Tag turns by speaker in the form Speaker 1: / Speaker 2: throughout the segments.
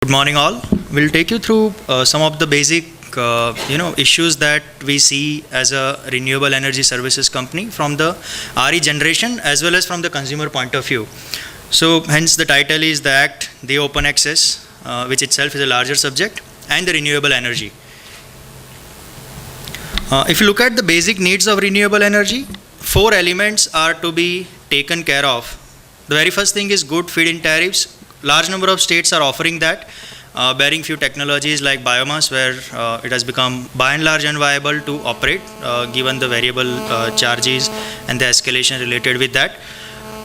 Speaker 1: Good morning, all. We'll take you through some of the basic, issues that we see as a renewable energy services company from the RE generation as well as from the consumer point of view. So, hence the title is the Act, the Open Access, which itself is a larger subject, and the renewable energy. If you look at the basic needs of renewable energy, 4 elements are to be taken care of. The very first thing is good feed-in tariffs. Large number of states are offering that, bearing few technologies like biomass, where it has become by and large unviable to operate, given the variable charges and the escalation related with that.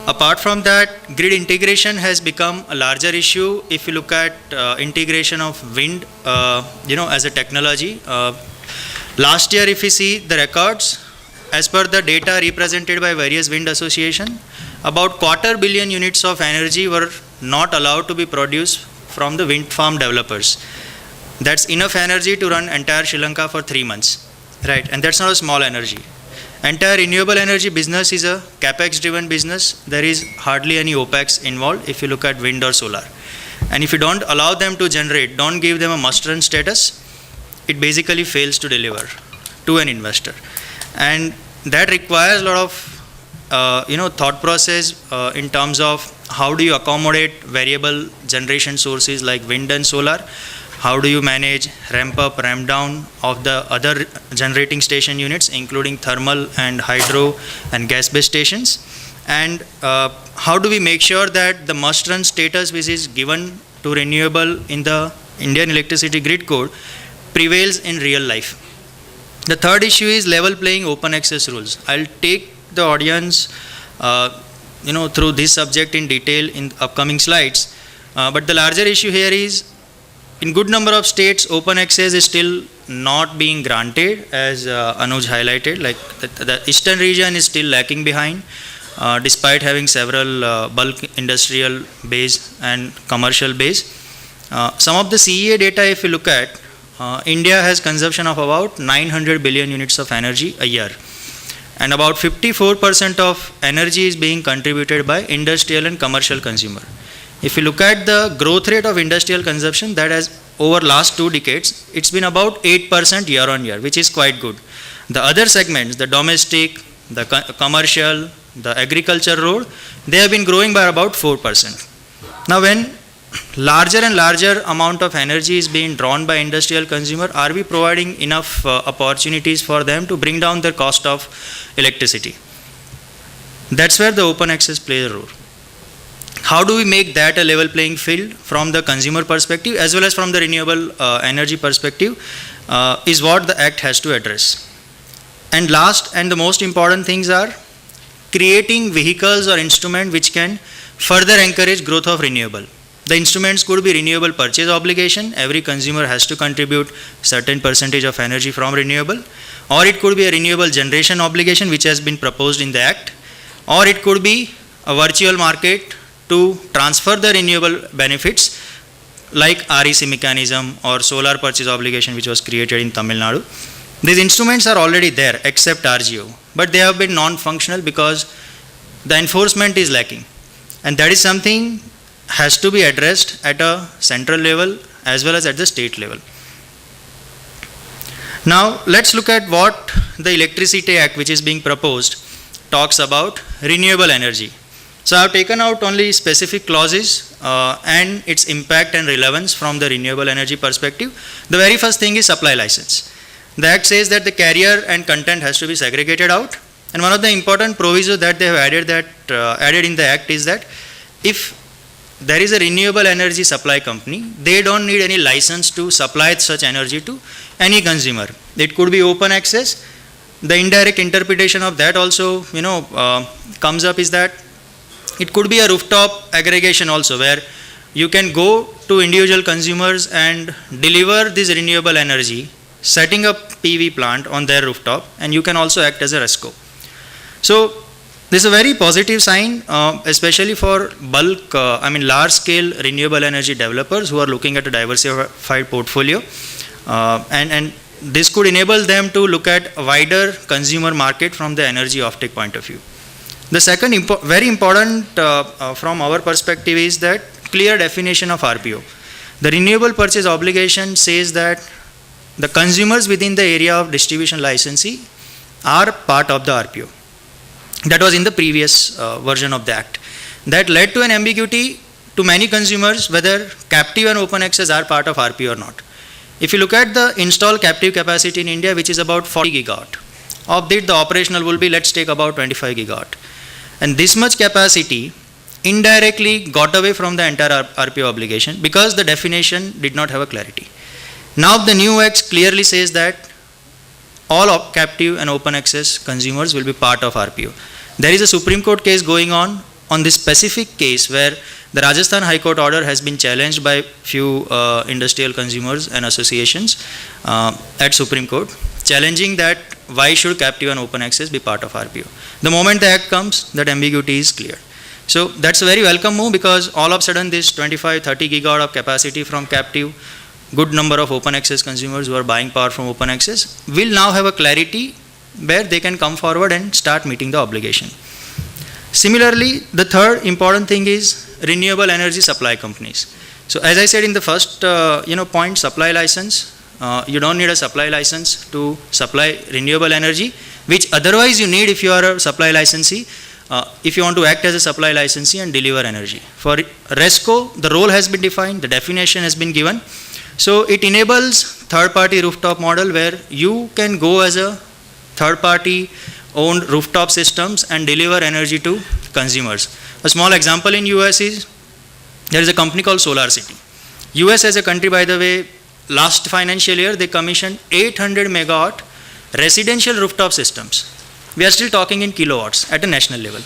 Speaker 1: Apart from that, grid integration has become a larger issue. If you look at integration of wind, as a technology, last year if you see the records, as per the data represented by various wind association, about 250 million units of energy were not allowed to be produced from the wind farm developers. That's enough energy to run entire Sri Lanka for 3 months, right? And that's not a small energy. Entire renewable energy business is a capex driven business. There is hardly any opex involved if you look at wind or solar. And if you don't allow them to generate, don't give them a must run status, it basically fails to deliver to an investor. And that requires a lot of thought process in terms of how do you accommodate variable generation sources like wind and solar, how do you manage ramp up, ramp down of the other generating station units including thermal and hydro and gas based stations, and how do we make sure that the must run status which is given to renewable in the Indian Electricity Grid Code prevails in real life. The third issue is level playing open access rules. I'll take the audience through this subject in detail in upcoming slides, but the larger issue here is in good number of states open access is still not being granted, as Anuj highlighted. Like the eastern region is still lacking behind, despite having several bulk industrial base and commercial base. Some of the CEA data, if you look at, India has consumption of about 900 billion units of energy a year, and about 54% of energy is being contributed by industrial and commercial consumer. If you look at the growth rate of industrial consumption, that has over last 2 decades, it's been about 8% year on year, which is quite good. The other segments, the domestic, the commercial, the agriculture road, they have been growing by about 4%. Now when larger and larger amount of energy is being drawn by industrial consumer, are we providing enough opportunities for them to bring down their cost of electricity? That's where the open access plays a role. How do we make that a level playing field from the consumer perspective as well as from the renewable energy perspective is what the Act has to address. And last and the most important things are creating vehicles or instruments which can further encourage growth of renewable. The instruments could be renewable purchase obligation. Every consumer has to contribute certain percentage of energy from renewable, or it could be a renewable generation obligation which has been proposed in the Act, or it could be a virtual market to transfer the renewable benefits like REC mechanism or solar purchase obligation which was created in Tamil Nadu. These instruments are already there except RGO, but they have been non-functional because the enforcement is lacking, and that is something has to be addressed at a central level as well as at the state level. Now let's look at what the Electricity Act which is being proposed talks about renewable energy. So I have taken out only specific clauses and its impact and relevance from the renewable energy perspective. The very first thing is supply license. The Act says that the carrier and content has to be segregated out, and one of the important provisos that they have added in the Act is that if there is a renewable energy supply company, they don't need any license to supply such energy to any consumer. It could be open access. The indirect interpretation of that also comes up is that it could be a rooftop aggregation also, where you can go to individual consumers and deliver this renewable energy, setting up PV plant on their rooftop, and you can also act as a RESCO. So this is a very positive sign, especially for bulk, large scale renewable energy developers who are looking at a diversified portfolio, and this could enable them to look at a wider consumer market from the energy offtake point of view. The second very important from our perspective is that clear definition of RPO. The renewable purchase obligation says that the consumers within the area of distribution licensee are part of the RPO. That was in the previous version of the Act. That led to an ambiguity to many consumers whether captive and open access are part of RPO or not. If you look at the installed captive capacity in India, which is about 40 gigawatt, of that the operational will be, let's take about 25 gigawatt. And this much capacity indirectly got away from the entire RPO obligation because the definition did not have a clarity. Now the new Act clearly says that all captive and open access consumers will be part of RPO. There is a Supreme Court case going on this specific case where the Rajasthan High Court order has been challenged by few industrial consumers and associations at Supreme Court, challenging that why should captive and open access be part of RPO. The moment the Act comes, that ambiguity is clear. So that's a very welcome move, because all of a sudden this 25-30 gigawatt of capacity from captive, good number of open access consumers who are buying power from open access will now have a clarity where they can come forward and start meeting the obligation. Similarly, the third important thing is renewable energy supply companies. So as I said in the first point, supply license, you don't need a supply license to supply renewable energy, which otherwise you need if you are a supply licensee, if you want to act as a supply licensee and deliver energy. For RESCO, the role has been defined, the definition has been given. So it enables third-party rooftop model where you can go as a third-party owned rooftop systems and deliver energy to consumers. A small example in US is, there is a company called SolarCity. US as a country, by the way, last financial year they commissioned 800 megawatt residential rooftop systems. We are still talking in kilowatts at a national level.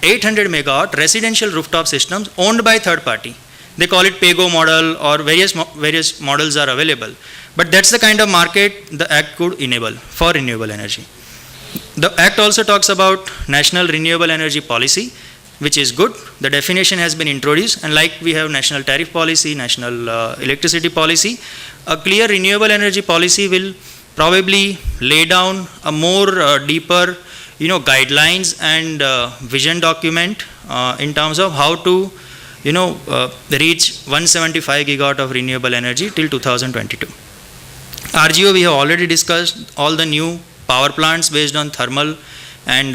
Speaker 1: 800 megawatt residential rooftop systems owned by third party. They call it PAYGO model, or various models are available. But that's the kind of market the Act could enable for renewable energy. The Act also talks about National Renewable Energy Policy, which is good. The definition has been introduced, and like we have National Tariff Policy, National Electricity Policy, a clear renewable energy policy will probably lay down a more deeper guidelines and vision document in terms of how to reach 175 gigawatt of renewable energy till 2022. RGO, we have already discussed all the new power plants based on thermal and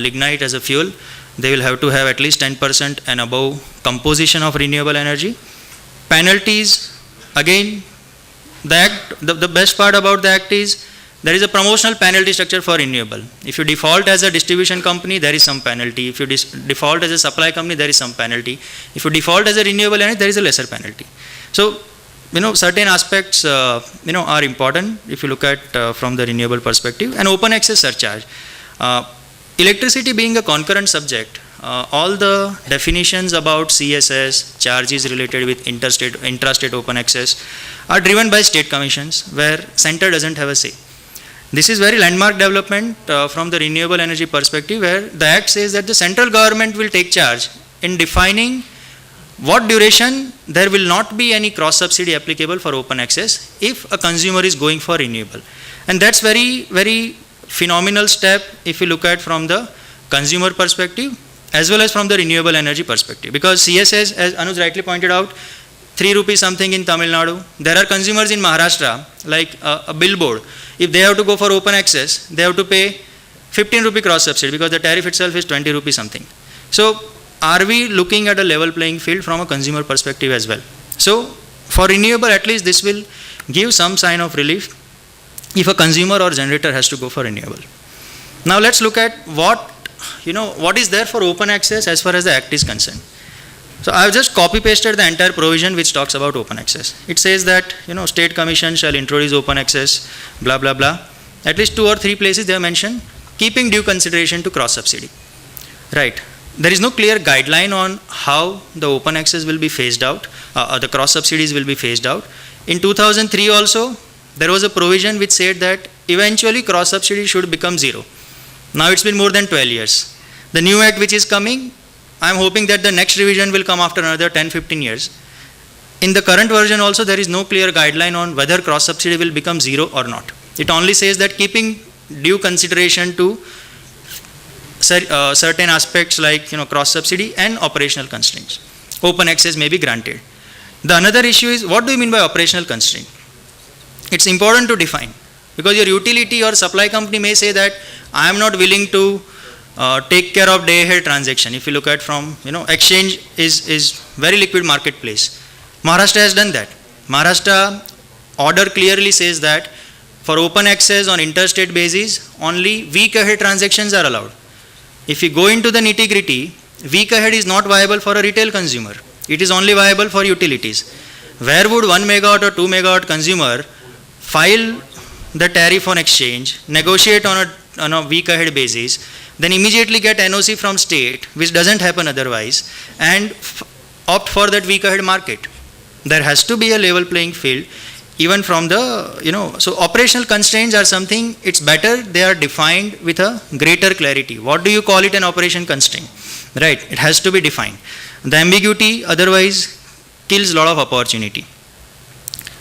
Speaker 1: lignite as a fuel. They will have to have at least 10% and above composition of renewable energy. Penalties, again, the Act, the best part about the Act is there is a promotional penalty structure for renewable. If you default as a distribution company, there is some penalty. If you default as a supply company, there is some penalty. If you default as a renewable energy, there is a lesser penalty. So, certain aspects, are important if you look at from the renewable perspective. And open access surcharge. Electricity being a concurrent subject, all the definitions about CSS, charges related with intrastate open access are driven by state commissions where center doesn't have a say. This is very landmark development from the renewable energy perspective, where the Act says that the central government will take charge in defining what duration there will not be any cross subsidy applicable for open access if a consumer is going for renewable. And that's very, very phenomenal step if you look at from the consumer perspective as well as from the renewable energy perspective. Because CSS, as Anuj rightly pointed out, 3 rupees something in Tamil Nadu. There are consumers in Maharashtra, like a billboard. If they have to go for open access, they have to pay 15 rupee cross subsidy because the tariff itself is 20 rupees something. So, are we looking at a level playing field from a consumer perspective as well? So, for renewable, at least this will give some sign of relief if a consumer or generator has to go for renewable. Now, let's look at what is there for open access as far as the Act is concerned. So I have just copy pasted the entire provision which talks about open access. It says that state commission shall introduce open access, blah blah blah. At least 2 or 3 places they have mentioned keeping due consideration to cross subsidy. Right. There is no clear guideline on how the open access will be phased out, the cross subsidies will be phased out. In 2003 also there was a provision which said that eventually cross subsidy should become zero. Now it's been more than 12 years. The new Act which is coming, I am hoping that the next revision will come after another 10-15 years. In the current version also there is no clear guideline on whether cross subsidy will become zero or not. It only says that keeping due consideration to certain aspects like cross subsidy and operational constraints, open access may be granted. The another issue is, what do you mean by operational constraint? It's important to define, because your utility or supply company may say that I am not willing to take care of day ahead transaction. If you look at from, exchange is very liquid marketplace. Maharashtra has done that. Maharashtra order clearly says that for open access on interstate basis, only week ahead transactions are allowed. If you go into the nitty gritty, week ahead is not viable for a retail consumer. It is only viable for utilities. Where would 1 megawatt or 2 megawatt consumer file the tariff on exchange, negotiate on a week ahead basis, then immediately get NOC from state, which doesn't happen otherwise, and opt for that week ahead market? There has to be a level playing field, even from the, so operational constraints are something, it's better they are defined with a greater clarity. What do you call it an operation constraint? Right, it has to be defined. The ambiguity otherwise kills a lot of opportunity.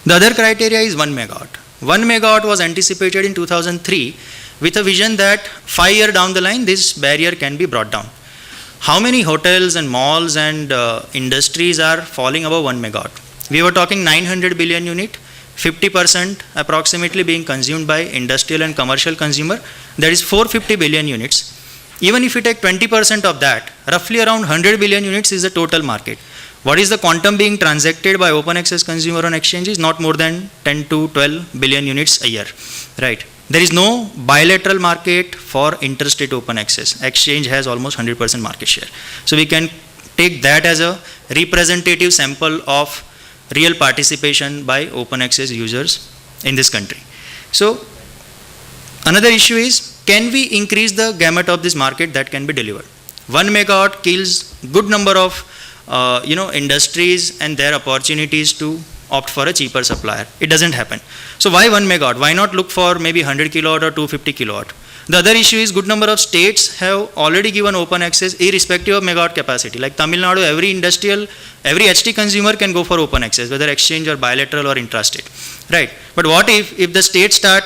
Speaker 1: The other criteria is 1 megawatt. 1 megawatt was anticipated in 2003 with a vision that 5 years down the line this barrier can be brought down. How many hotels and malls and industries are falling above 1 megawatt? We were talking 900 billion unit, 50% approximately being consumed by industrial and commercial consumer, that is 450 billion units. Even if you take 20% of that, roughly around 100 billion units is the total market. What is the quantum being transacted by open access consumer on exchanges? Not more than 10 to 12 billion units a year, right? There is no bilateral market for interstate open access. Exchange has almost 100% market share. So we can take that as a representative sample of real participation by open access users in this country. So another issue is, can we increase the gamut of this market that can be delivered? 1 megawatt kills good number of industries and their opportunities to opt for a cheaper supplier. It doesn't happen. So why 1 megawatt? Why not look for maybe 100 kilowatt or 250 kilowatt? The other issue is, good number of states have already given open access irrespective of megawatt capacity. Like Tamil Nadu, every HT consumer can go for open access, whether exchange or bilateral or intrastate, right? But what if the states start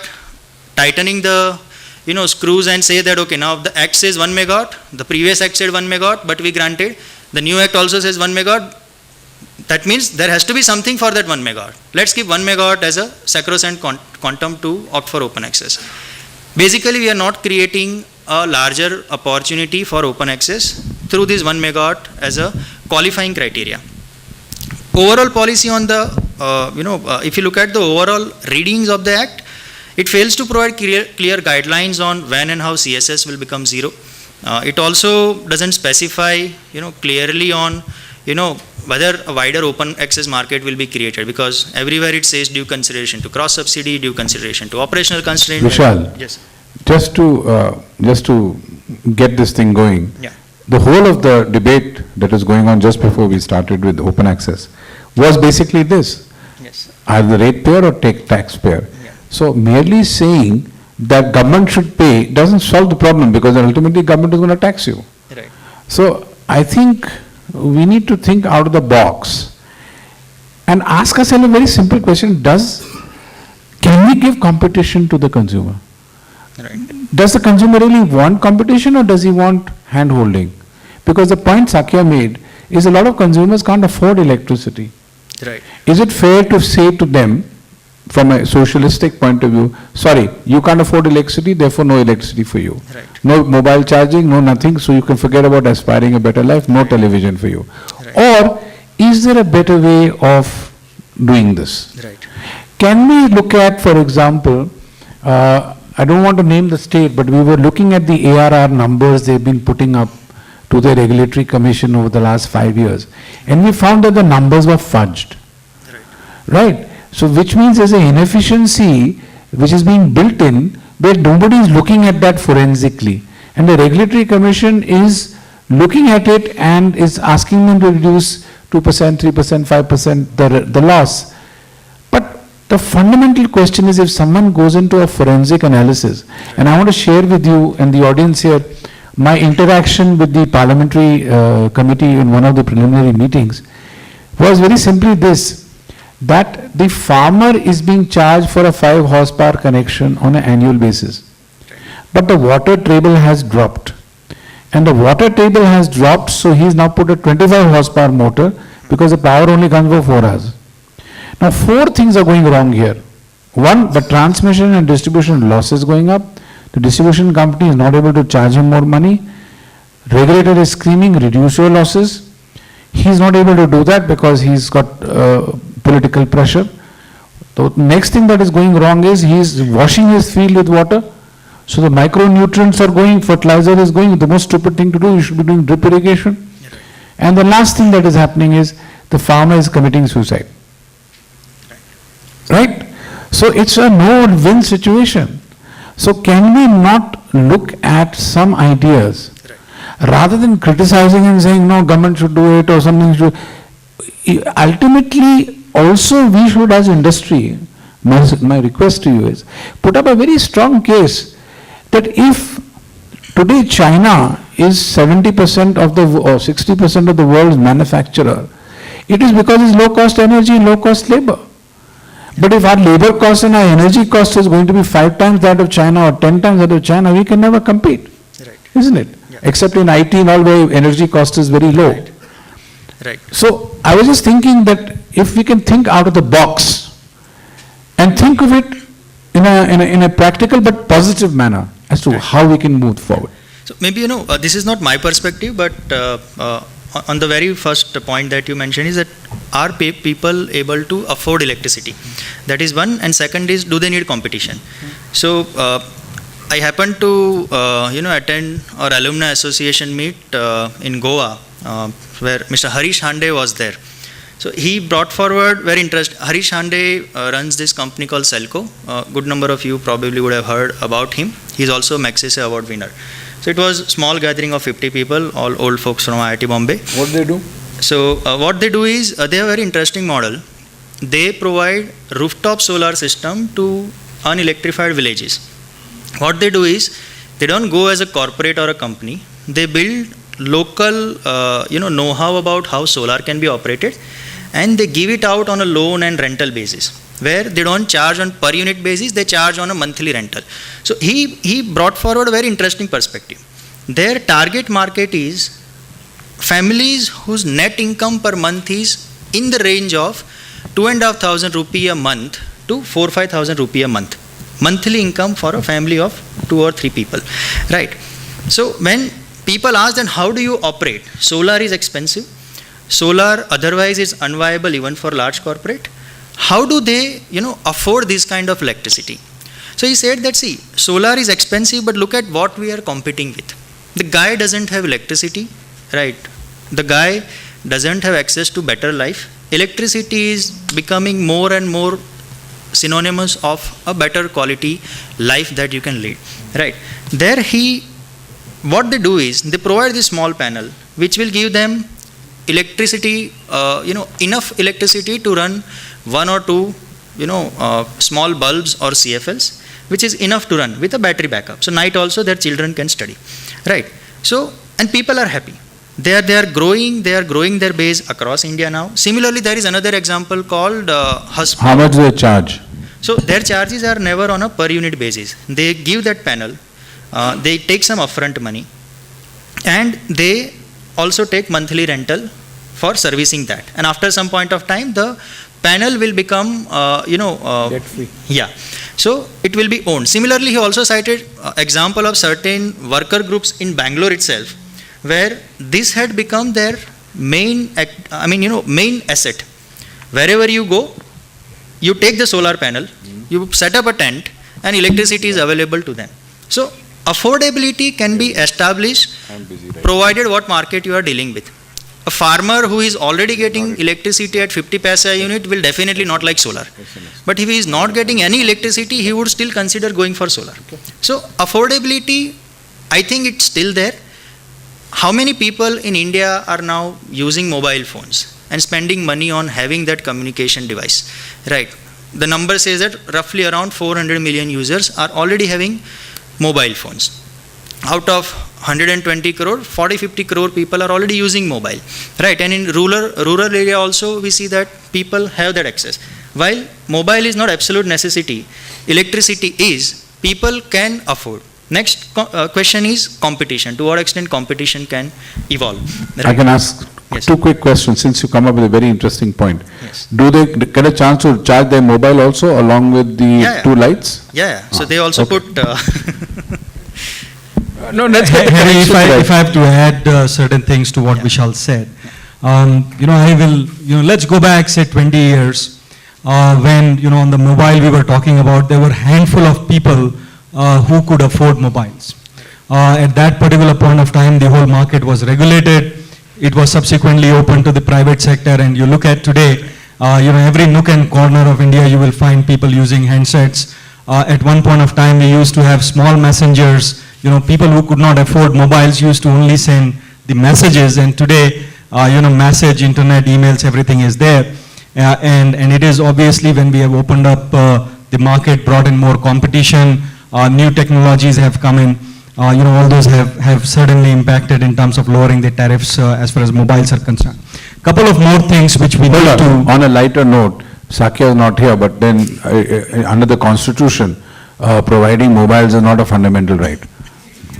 Speaker 1: tightening the screws and say that, okay, now the act says 1 megawatt, the previous act said 1 megawatt, but we granted, the new act also says 1 megawatt, that means there has to be something for that 1 megawatt. Let's give 1 megawatt as a sacrosanct quantum to opt for open access. Basically, we are not creating a larger opportunity for open access through this 1 megawatt as a qualifying criteria. Overall policy on the, if you look at the overall readings of the act, it fails to provide clear guidelines on when and how CSS will become zero. It also doesn't specify, clearly on, whether a wider open access market will be created, because everywhere it says due consideration to cross subsidy, due consideration to operational constraint.
Speaker 2: Vishal,
Speaker 1: yes,
Speaker 2: just to get this thing going,
Speaker 1: yeah.
Speaker 2: The whole of the debate that was going on just before we started with open access was basically this:
Speaker 1: Yes.
Speaker 2: either ratepayer or taxpayer.
Speaker 1: Yeah.
Speaker 2: So merely saying that government should pay doesn't solve the problem, because ultimately government is going to tax you.
Speaker 1: Right.
Speaker 2: So I think we need to think out of the box and ask ourselves a very simple question: can we give competition to the consumer?
Speaker 1: Right.
Speaker 2: Does the consumer really want competition, or does he want hand holding? Because the point Sakya made is, a lot of consumers can't afford electricity.
Speaker 1: Right.
Speaker 2: Is it fair to say to them, from a socialistic point of view, sorry, you can't afford electricity, therefore no electricity for you.
Speaker 1: Right.
Speaker 2: No mobile charging, no nothing, so you can forget about aspiring a better life, no television for you.
Speaker 1: Right.
Speaker 2: Or is there a better way of doing this?
Speaker 1: Right.
Speaker 2: Can we look at, for example, I don't want to name the state, but we were looking at the ARR numbers they've been putting up to the regulatory commission over the last 5 years, and we found that the numbers were fudged. Right? So which means there's an inefficiency which is being built in, where nobody is looking at that forensically. And the regulatory commission is looking at it and is asking them to reduce 2%, 3%, 5% the loss. But the fundamental question is, if someone goes into a forensic analysis, and I want to share with you and the audience here my interaction with the parliamentary committee in one of the preliminary meetings, was very simply this: that the farmer is being charged for a 5 horsepower connection on an annual basis. But the water table has dropped. And the water table has dropped, so he's now put a 25 horsepower motor, because the power only comes for 4 hours. Now, 4 things are going wrong here. One, the transmission and distribution losses going up. The distribution company is not able to charge him more money. Regulator is screaming, reduce your losses. He's not able to do that because he's got political pressure. The next thing that is going wrong is he's washing his field with water. So the micronutrients are going, fertilizer is going. The most stupid thing to do, you should be doing drip irrigation. And the last thing that is happening is the farmer is committing suicide. Right? So it's a no-win situation. So can we not look at some ideas rather than criticizing and saying no, government should do it or something should. Ultimately, also we should as industry, my request to you is, put up a very strong case that if today China is 70% of the or 60% of the world's manufacturer, it is because it's low cost energy and low cost labor. But if our labor cost and our energy cost is going to be 5 times that of China or 10 times that of China, we can never compete, isn't it? Yeah. Except in IT and all where energy cost is very low.
Speaker 1: Right.
Speaker 2: So I was just thinking that if we can think out of the box and think of it in a practical but positive manner as to how we can move forward.
Speaker 1: So maybe, this is not my perspective, but on the very first point that you mentioned is that are people able to afford electricity? That is one, and second is, do they need competition? So I happened to attend our alumni association meet in Goa, where Mr. Harish Hande was there. So he brought forward very interesting. Harish Hande runs this company called Selco. A good number of you probably would have heard about him. He's also a Magsaysay Award winner. So it was a small gathering of 50 people, all old folks from IIT Bombay.
Speaker 2: What do they do?
Speaker 1: So what they do is, they have a very interesting model. They provide rooftop solar system to unelectrified villages. What they do is, they don't go as a corporate or a company. They build local know-how about how solar can be operated, and they give it out on a loan and rental basis, where they don't charge on per unit basis, they charge on a monthly rental. So he brought forward a very interesting perspective. Their target market is families whose net income per month is in the range of 2,500 rupee a month to 4,000-5,000 rupee a month. Monthly income for a family of 2 or 3 people. Right. So when people ask then how do you operate? Solar is expensive. Solar otherwise is unviable even for large corporate. How do they, afford this kind of electricity? So he said that, see, solar is expensive, but look at what we are competing with. The guy doesn't have electricity, right? The guy doesn't have access to better life. Electricity is becoming more and more synonymous of a better quality life that you can lead, right? What they do is, they provide this small panel, which will give them electricity, enough electricity to run 1 or 2, small bulbs or CFLs, which is enough to run with a battery backup. So night also their children can study, right? So, and people are happy. They are growing their base across India now. Similarly, there is another example called Husp.
Speaker 2: How much do they charge?
Speaker 1: So their charges are never on a per unit basis. They give that panel, they take some upfront money, and they also take monthly rental for servicing that. And after some point of time, the panel will become,
Speaker 2: debt free.
Speaker 1: Yeah. So it will be owned. Similarly, he also cited example of certain worker groups in Bangalore itself, where this had become their main asset. Wherever you go, you take the solar panel, you set up a tent, and electricity is available to them. So affordability can be established provided what market you are dealing with. A farmer who is already getting electricity at 50 paisa a unit will definitely not like solar. But if he is not getting any electricity, he would still consider going for solar. So affordability, I think it's still there. How many people in India are now using mobile phones and spending money on having that communication device, right? The number says that roughly around 400 million users are already having mobile phones. Out of 120 crore, 40-50 crore people are already using mobile, right? And in rural area also, we see that people have that access. While mobile is not absolute necessity, electricity is, people can afford. Next question is competition. To what extent competition can evolve? Right?
Speaker 2: I can ask
Speaker 1: Yes.
Speaker 2: Two quick questions, since you come up with a very interesting point.
Speaker 1: Yes.
Speaker 2: Do they get a chance to charge their mobile also along with the
Speaker 1: Yeah.
Speaker 2: two lights?
Speaker 1: Yeah. So they also
Speaker 2: okay.
Speaker 1: put.
Speaker 2: No, let's get the
Speaker 3: Harry,
Speaker 2: connection right.
Speaker 3: if I have to add certain things to what Vishal said, let's go back, say, 20 years, when, on the mobile we were talking about, there were handful of people who could afford mobiles. At that particular point of time, the whole market was regulated. It was subsequently opened to the private sector, and you look at today, every nook and corner of India, you will find people using handsets. At one point of time, we used to have small messengers. People who could not afford mobiles used to only send the messages, and today, message, internet, emails, everything is there. And it is obviously when we have opened up the market, brought in more competition, new technologies have come in, all those have certainly impacted in terms of lowering the tariffs as far as mobiles are concerned. Couple of more things which we need
Speaker 2: Hold
Speaker 3: to...
Speaker 2: on. On a lighter note, Sakya is not here, but then under the constitution, providing mobiles is not a fundamental right.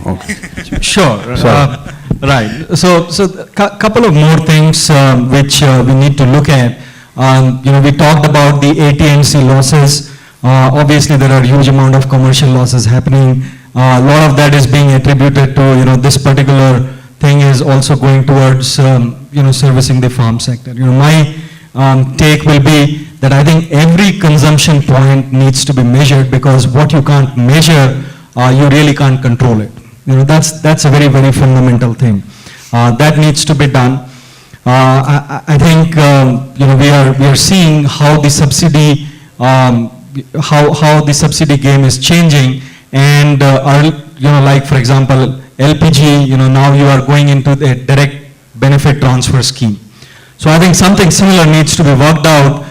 Speaker 2: Okay.
Speaker 3: Sure.
Speaker 2: Sorry.
Speaker 3: Right. So couple of more things which we need to look at. We talked about the AT&C losses. Obviously, there are huge amount of commercial losses happening. A lot of that is being attributed to, this particular thing is also going towards, servicing the farm sector. My take will be that I think every consumption point needs to be measured, because what you can't measure, you really can't control it. That's a very, very fundamental thing. That needs to be done. I think, we are seeing how the subsidy, how the subsidy game is changing, and, like for example, LPG, now you are going into the direct benefit transfer scheme. So I think something similar needs to be worked out,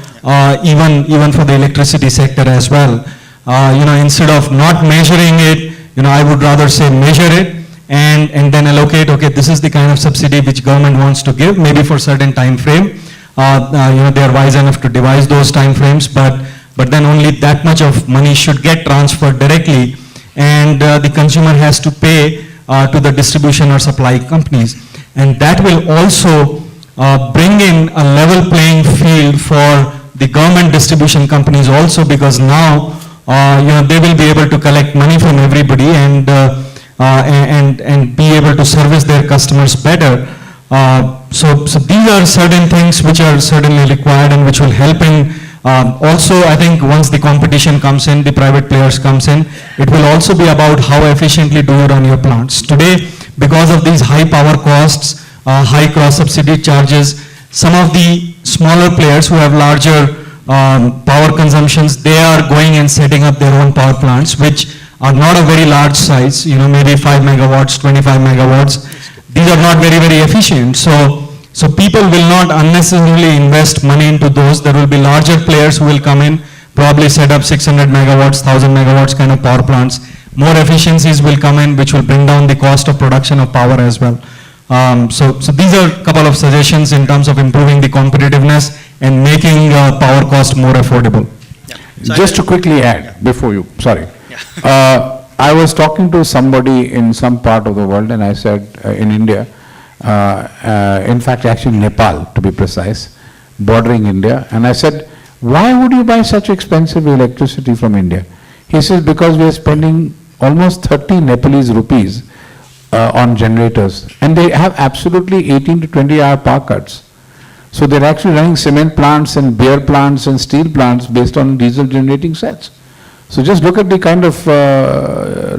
Speaker 3: even for the electricity sector as well. Instead of not measuring it, I would rather say measure it and then allocate, okay, this is the kind of subsidy which government wants to give, maybe for certain time frame. They are wise enough to devise those time frames, but then only that much of money should get transferred directly, and the consumer has to pay to the distribution or supply companies. And that will also bring in a level playing field for the government distribution companies also, because now they will be able to collect money from everybody and be able to service their customers better. So these are certain things which are certainly required and which will help in. Also, I think once the competition comes in, the private players comes in, it will also be about how efficiently do you run your plants. Today, because of these high power costs, high cross subsidy charges, some of the smaller players who have larger power consumptions, they are going and setting up their own power plants, which are not a very large size, maybe 5 megawatts, 25 megawatts. These are not very, very efficient. So people will not unnecessarily invest money into those. There will be larger players who will come in, probably set up 600 megawatts, 1000 megawatts kind of power plants. More efficiencies will come in, which will bring down the cost of production of power as well. So these are a couple of suggestions in terms of improving the competitiveness and making power cost more affordable.
Speaker 1: Yeah. So
Speaker 2: Just to quickly add, before you, sorry. I was talking to somebody in some part of the world, and I said, in India, in fact, actually Nepal, to be precise, bordering India, and I said, why would you buy such expensive electricity from India? He says, because we are spending almost 30 Nepalese rupees on generators, and they have absolutely 18 to 20 hour power cuts. So they're actually running cement plants and beer plants and steel plants based on diesel generating sets. So just look at the kind of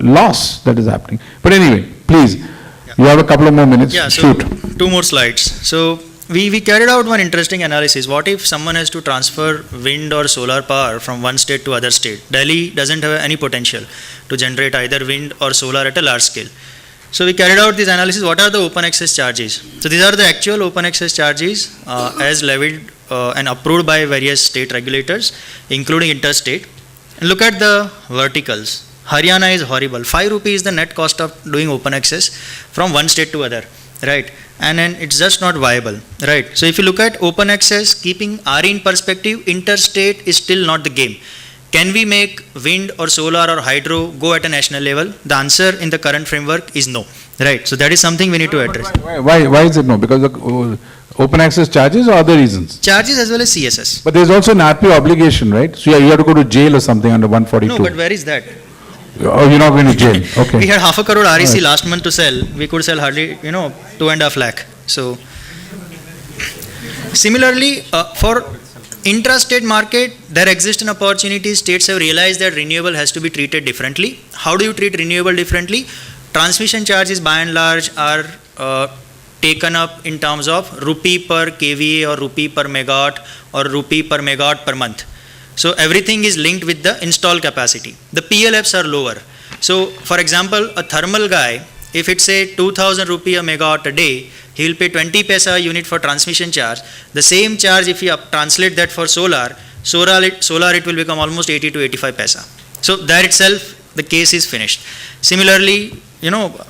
Speaker 2: loss that is happening. But anyway, please, you have a couple of more minutes.
Speaker 1: Yeah, so
Speaker 2: Shoot.
Speaker 1: 2 more slides. So we carried out one interesting analysis. What if someone has to transfer wind or solar power from one state to other state? Delhi doesn't have any potential to generate either wind or solar at a large scale. So we carried out this analysis. What are the open access charges? So these are the actual open access charges as levied and approved by various state regulators, including interstate. And look at the verticals. Haryana is horrible. 5 rupees is the net cost of doing open access from one state to other, right? And then it's just not viable, right? So if you look at open access, keeping RE in perspective, interstate is still not the game. Can we make wind or solar or hydro go at a national level? The answer in the current framework is no, right? So that is something we need to address.
Speaker 2: Why is it no? Because the Open access charges or other reasons?
Speaker 1: Charges as well as CSS.
Speaker 2: But there's also an RPO obligation, right? So you have to go to jail or something under 142.
Speaker 1: No, but where is that?
Speaker 2: Oh, you're not going to jail, okay.
Speaker 1: We had 500 crore REC
Speaker 2: Alright.
Speaker 1: last month to sell. We could sell hardly, 2.5 lakh. So, similarly, for intrastate market, there exists an opportunity. States have realized that renewable has to be treated differently. How do you treat renewable differently? Transmission charges by and large are taken up in terms of rupee per kVA or rupee per megawatt or rupee per megawatt per month. So everything is linked with the install capacity. The PLFs are lower. So for example, a thermal guy, if it's say 2000 rupee a megawatt a day, he will pay 20 paisa a unit for transmission charge. The same charge, if you translate that for solar it will become almost 80 to 85 paisa. So there itself, the case is finished. Similarly,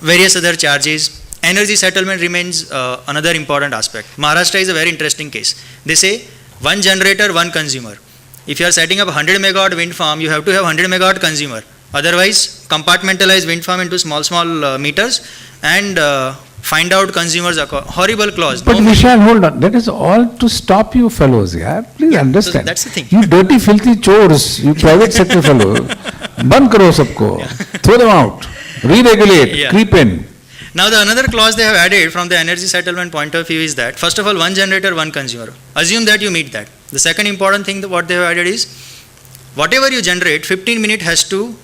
Speaker 1: various other charges. Energy settlement remains another important aspect. Maharashtra is a very interesting case. They say one generator, one consumer. If you are setting up a 100 megawatt wind farm, you have to have 100 megawatt consumer. Otherwise, compartmentalize wind farm into small meters and find out consumers. Horrible clause.
Speaker 2: But
Speaker 1: No-
Speaker 2: Vishal, hold on. That is all to stop you fellows, yeah? Please
Speaker 1: Yeah, so
Speaker 2: understand.
Speaker 1: that's the thing.
Speaker 2: You dirty, filthy chores, you private sector fellow. Band karo sabko. Throw them out. Re-regulate.
Speaker 1: Yeah.
Speaker 2: Creep in.
Speaker 1: Now the another clause they have added from the energy settlement point of view is that, first of all, one generator, one consumer. Assume that you meet that. The second important thing that what they have added is, whatever you generate, 15 minutes has to,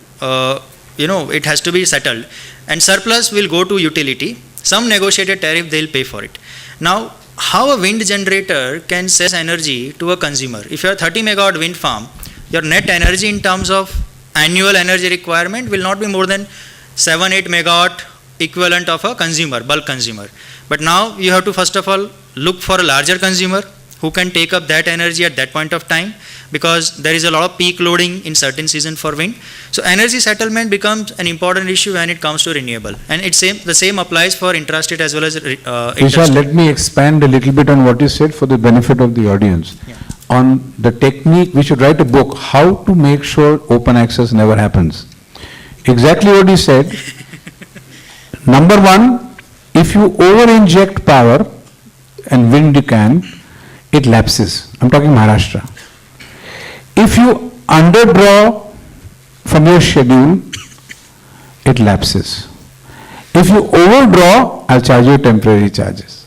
Speaker 1: it has to be settled. And surplus will go to utility. Some negotiated tariff, they will pay for it. Now, how a wind generator can sell energy to a consumer? If you have 30 megawatt wind farm, your net energy in terms of annual energy requirement will not be more than 7-8 megawatt equivalent of a consumer, bulk consumer. But now you have to first of all look for a larger consumer who can take up that energy at that point of time, because there is a lot of peak loading in certain season for wind. So energy settlement becomes an important issue when it comes to renewable, and the same applies for intrastate as well as
Speaker 2: Vishal,
Speaker 1: interstate.
Speaker 2: let me expand a little bit on what you said for the benefit of the audience.
Speaker 1: Yeah.
Speaker 2: On the technique, we should write a book, how to make sure open access never happens. Exactly what you said. Number one, if you over-inject power, and wind you can, it lapses. I'm talking Maharashtra. If you underdraw from your schedule, it lapses. If you overdraw, I'll charge you temporary charges.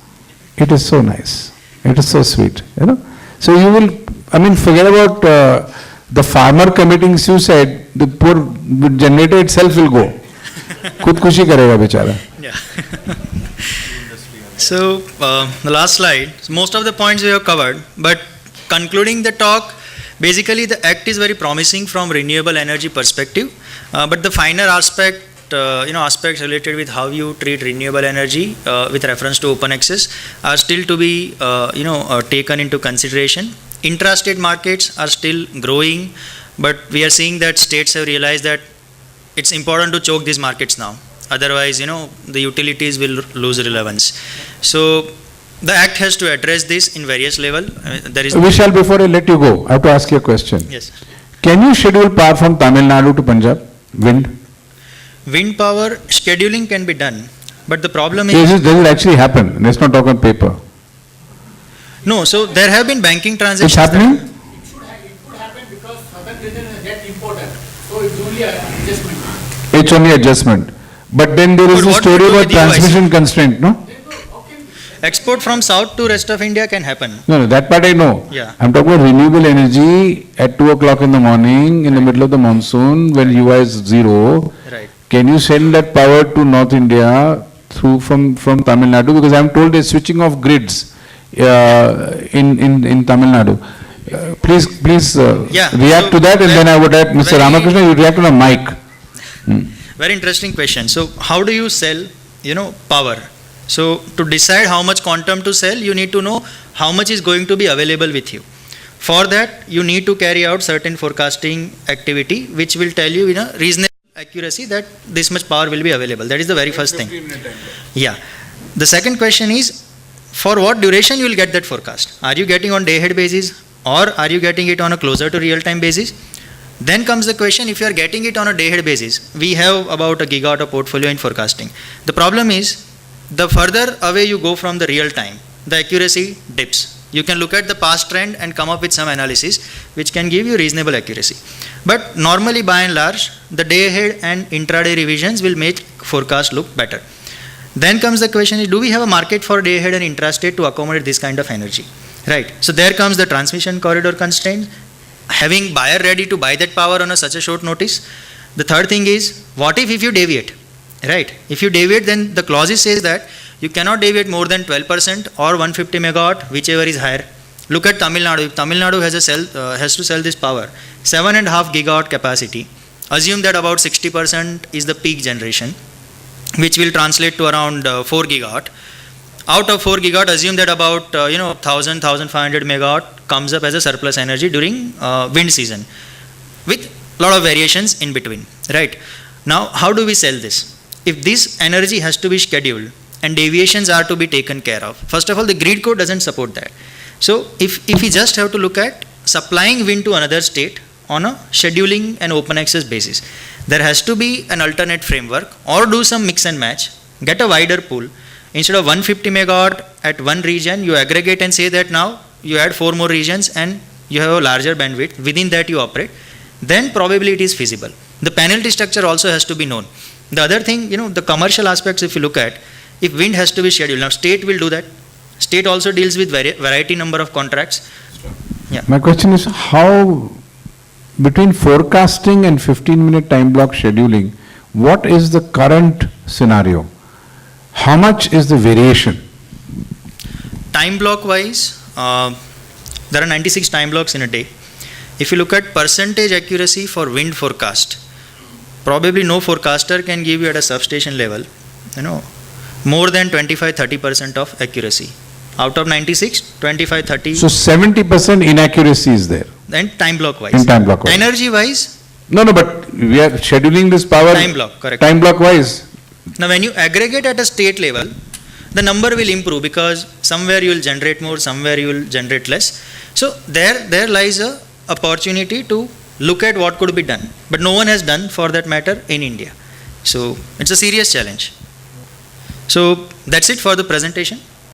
Speaker 2: It is so nice. It is so sweet, So you will, forget about the farmer committing suicide, the poor generator itself will go. खुदकुशी करेगा बेचारा.
Speaker 1: Yeah. So the last slide, most of the points we have covered, but concluding the talk, basically the act is very promising from renewable energy perspective, but the finer aspects related with how you treat renewable energy with reference to open access are still to be taken into consideration. Intrastate markets are still growing, but we are seeing that states have realized that it's important to choke these markets now. Otherwise, the utilities will lose relevance. So the act has to address this in various levels.
Speaker 2: Vishal, before I let you go, I have to ask you a question.
Speaker 1: Yes.
Speaker 2: Can you schedule power from Tamil Nadu to Punjab? Wind?
Speaker 1: Wind power scheduling can be done, but the problem
Speaker 2: Does
Speaker 1: is
Speaker 2: it actually happen? Let's not talk on paper.
Speaker 1: no. So there have been banking
Speaker 2: It's
Speaker 1: transactions.
Speaker 2: happening?
Speaker 4: It could happen because southern region is net importer, so it's only an adjustment.
Speaker 2: It's only adjustment. But then there is
Speaker 1: But
Speaker 2: a
Speaker 1: what
Speaker 2: story
Speaker 1: we do
Speaker 2: about
Speaker 1: with EOIs?
Speaker 2: transmission constraint, no?
Speaker 1: Export from south to rest of India can happen.
Speaker 2: No, that part I know.
Speaker 1: Yeah.
Speaker 2: I'm talking about renewable energy at 2 o'clock in the morning, in the middle of the monsoon, when UI is zero.
Speaker 1: Right.
Speaker 2: Can you send that power to North India through from Tamil Nadu? Because I'm told they're switching off grids in Tamil Nadu. Please
Speaker 1: Yeah,
Speaker 2: react
Speaker 1: so
Speaker 2: to that, and then I would have, Mr.
Speaker 1: very-
Speaker 2: Ramakrishna, you react on a mic.
Speaker 1: Very interesting question. So how do you sell, power? So to decide how much quantum to sell, you need to know how much is going to be available with you. For that, you need to carry out certain forecasting activity, which will tell you in a reasonable accuracy that this much power will be available. That is the very first thing. Yeah. The second question is, for what duration you will get that forecast? Are you getting on day-ahead basis, or are you getting it on a closer to real-time basis? Then comes the question, if you are getting it on a day-ahead basis, we have about a gigawatt of portfolio in forecasting. The problem is, the further away you go from the real time, the accuracy dips. You can look at the past trend and come up with some analysis which can give you reasonable accuracy. But normally, by and large, the day ahead and intraday revisions will make forecast look better. Then comes the question is, do we have a market for day ahead and intrastate to accommodate this kind of energy? Right. So there comes the transmission corridor constraint, having buyer ready to buy that power on such a short notice. The third thing is, what if you deviate? Right. If you deviate, then the clause says that you cannot deviate more than 12% or 150 megawatt, whichever is higher. Look at Tamil Nadu. If Tamil Nadu has to sell this power, 7.5 gigawatt capacity. Assume that about 60% is the peak generation, which will translate to around 4 gigawatt. Out of 4 gigawatt, assume that about 1,500 megawatt comes up as a surplus energy during wind season, with a lot of variations in between. Right. Now, how do we sell this? If this energy has to be scheduled and deviations are to be taken care of, first of all, the grid code doesn't support that. So, if we just have to look at supplying wind to another state on a scheduling and open access basis, there has to be an alternate framework, or do some mix and match, get a wider pool. Instead of 150 megawatt at one region, you aggregate and say that now you add 4 more regions and you have a larger bandwidth, within that you operate, then probably it is feasible. The penalty structure also has to be known. The other thing, the commercial aspects, if you look at, if wind has to be scheduled, now state will do that. State also deals with variety number of contracts. Yeah.
Speaker 2: My question is, how, between forecasting and 15-minute time block scheduling, what is the current scenario? How much is the variation?
Speaker 1: Time block wise, there are 96 time blocks in a day. If you look at percentage accuracy for wind forecast, probably no forecaster can give you at a substation level, more than 25-30% of accuracy. Out of 96, 25-30.
Speaker 2: So 70% inaccuracy is there.
Speaker 1: And time block wise.
Speaker 2: In time block wise.
Speaker 1: Energy wise.
Speaker 2: No, but we are scheduling this power.
Speaker 1: Time block, correct.
Speaker 2: Time block wise.
Speaker 1: Now, when you aggregate at a state level, the number will improve, because somewhere you will generate more, somewhere you will generate less. So there lies a opportunity to look at what could be done, but no one has done for that matter in India. So it's a serious challenge. So that's it for the presentation.